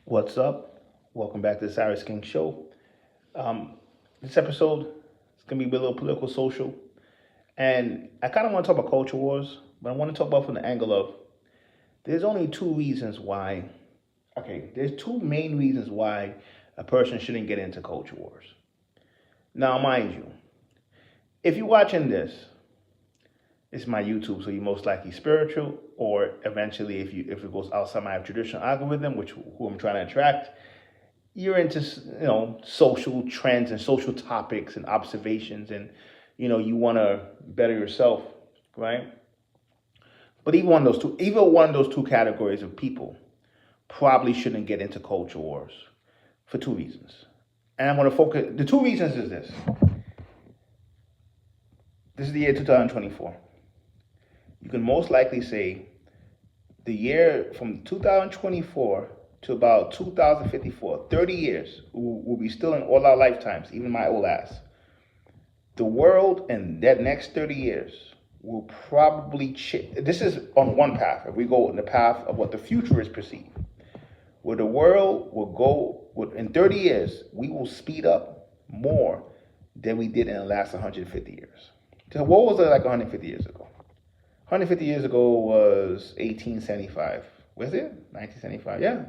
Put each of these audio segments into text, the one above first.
What's up? Welcome back to the Siris King show. This episode is going to be a little political, social, and I kind of want to talk about culture wars, but I want to talk about from the angle of there's only two reasons why. Okay, there's two main reasons why a person shouldn't get into culture wars. Now, mind you, if you're watching this, it's my YouTube, so you're most likely spiritual, or eventually, if it goes outside my traditional algorithm, which who I'm trying to attract, you're into social trends and social topics and observations, and you want to better yourself, right? But even one of those two categories of people probably shouldn't get into culture wars for two reasons. And I'm going to focus. The two reasons is this. This is the year 2024. You can most likely say the year from 2024 to about 2054, 30 years, will be still in all our lifetimes, even my old ass. The world in that next 30 years will probably this is on one path. If we go in the path of what the future is perceived, where the world will go, in 30 years, we will speed up more than we did in the last 150 years. So what was it like 150 years ago? 150 years ago was 1875. Was it? 1975, yeah.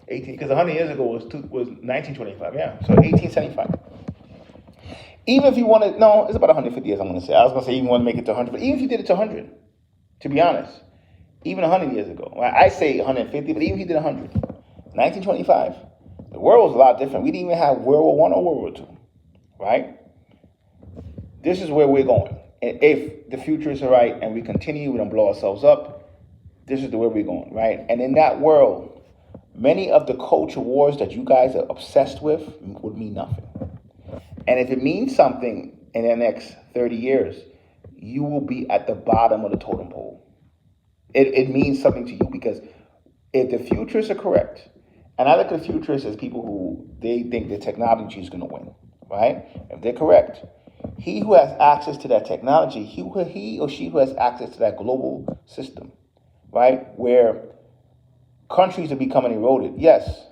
Because 100 years ago was 1925, yeah. So 1875. Even if you wanted, no, it's about 150 years, I'm going to say. I was going to say even want to make it to 100, but even if you did it to 100, to be honest, even 100 years ago, right? I say 150, but even if you did 100, 1925, the world was a lot different. We didn't even have World War I or World War II, right? This is where we're going. And if the future is right and we continue, we don't blow ourselves up, this is the way we're going, right? And in that world, many of the culture wars that you guys are obsessed with would mean nothing. And if it means something in the next 30 years, you will be at the bottom of the totem pole. It means something to you because if the futurists are correct, and I look at futurists as people who they think the technology is going to win, right? If they're correct, he who has access to that technology, he or she who has access to that global system, right, where countries are becoming eroded. Yes,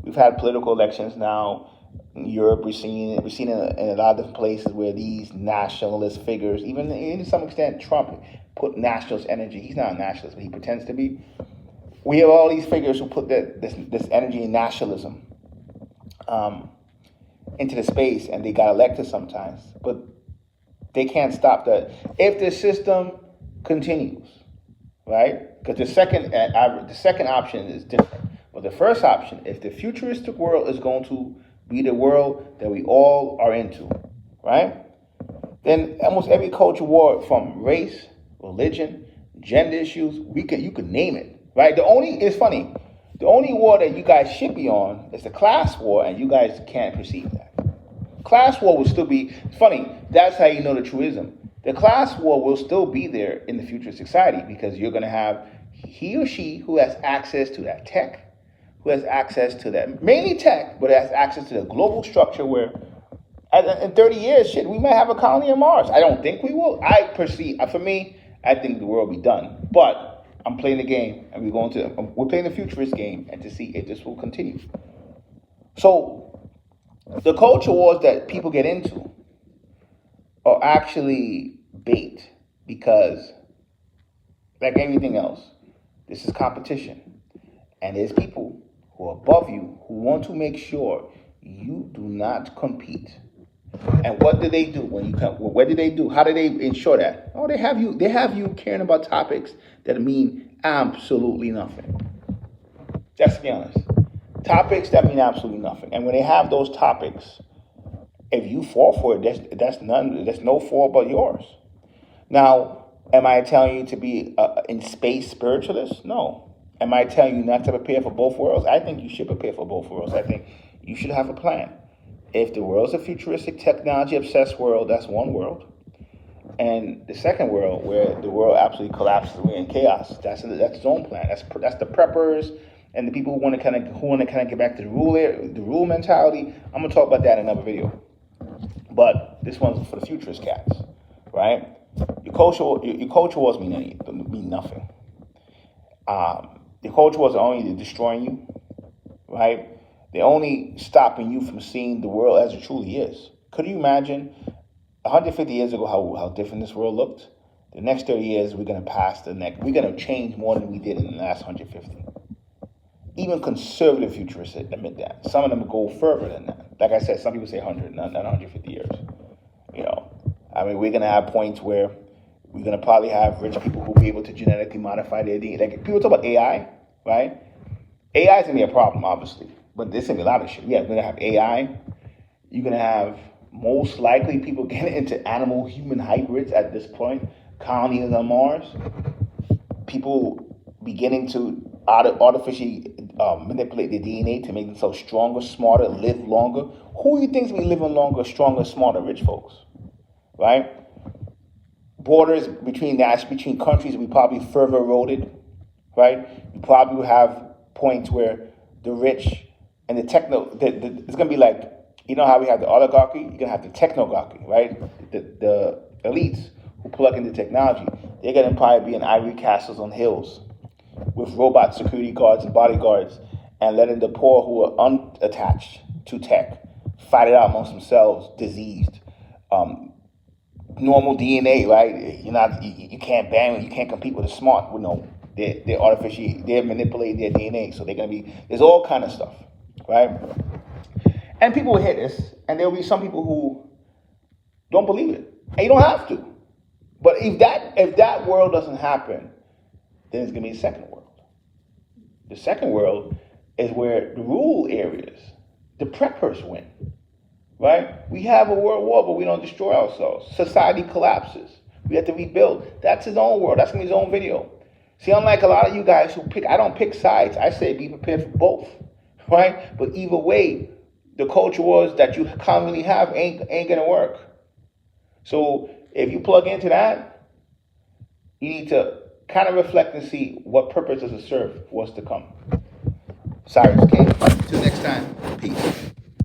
we've had political elections now in Europe. We've seen it in a lot of different places where these nationalist figures, even to some extent, Trump put nationalist energy. He's not a nationalist, but he pretends to be. We have all these figures who put this energy in nationalism into the space, and they got elected sometimes, but they can't stop that. If the system continues, right? Because the second option is different. But the first option, if the futuristic world is going to be the world that we all are into, right? Then almost every culture war, from race, religion, gender issues, you could name it, right? It's funny. The only war that you guys should be on is the class war, and you guys can't perceive that. Class war will still be funny. That's how you know the truism. The class war will still be there in the future society because you're going to have he or she who has access to that tech, who has access to that, mainly tech, but has access to the global structure where in 30 years, we might have a colony on Mars. I don't think we will. For me, I think the world will be done. But I'm playing the game, and we're playing the futurist game, and to see if this will continue. So the culture wars that people get into are actually bait because, like everything else, this is competition. And there's people who are above you who want to make sure you do not compete. And what do they do when you come? What do they do? How do they ensure that? Oh, they have you caring about topics that mean absolutely nothing. Just to be honest. Topics that mean absolutely nothing. And when they have those topics, if you fall for it, there's no fault but yours. Now, am I telling you to be in space spiritualist? No. Am I telling you not to prepare for both worlds? I think you should prepare for both worlds. I think you should have a plan. If the world's a futuristic, technology-obsessed world, that's one world. And the second world, where the world absolutely collapses, we're in chaos, that's its own plan. That's the preppers and the people who want to kind of get back to the rule mentality. I'm gonna talk about that in another video. But this one's for the futurist cats, right? Your culture wars mean nothing. Your culture wars are only destroying you, right? They're only stopping you from seeing the world as it truly is. Could you imagine 150 years ago how different this world looked? The next 30 years, we're going to pass the next. We're going to change more than we did in the last 150. Even conservative futurists admit that. Some of them go further than that. Like I said, some people say 100, not 150 years. You know, I mean, we're going to have points where we're going to probably have rich people who will be able to genetically modify their DNA. Like, people talk about AI, right? AI is going to be a problem, obviously. But there's going to be a lot of shit. Yeah, we're going to have AI. You're going to have, most likely, people getting into animal-human hybrids at this point. Colonies on Mars. People beginning to artificially manipulate their DNA to make themselves stronger, smarter, live longer. Who do you think is going to be living longer, stronger, smarter? Rich folks, right? Borders between countries will be probably further eroded, right? You probably will have points where the rich and the it's going to be like, you know how we have the oligarchy? You're going to have the technocracy, right? The elites who plug into technology. They're going to probably be in ivory castles on hills with robot security guards and bodyguards, and letting the poor who are unattached to tech fight it out amongst themselves, diseased. Normal DNA, right? You can't ban, you can't compete with the smart. No, they're manipulating their DNA, so they're gonna be. There's all kind of stuff, right? And people will hear this, and there will be some people who don't believe it, and you don't have to. But if that world doesn't happen, then it's gonna be a second world. The second world is where the rural areas, the preppers win. Right? We have a world war, but we don't destroy ourselves. Society collapses. We have to rebuild. That's his own world. That's gonna be his own video. See, unlike a lot of you guys who I don't pick sides. I say be prepared for both. Right? But either way, the culture wars that you commonly have ain't gonna work. So if you plug into that, you need to kind of reflect and see what purpose does it serve for what's to come. Siris King. Until next time, peace.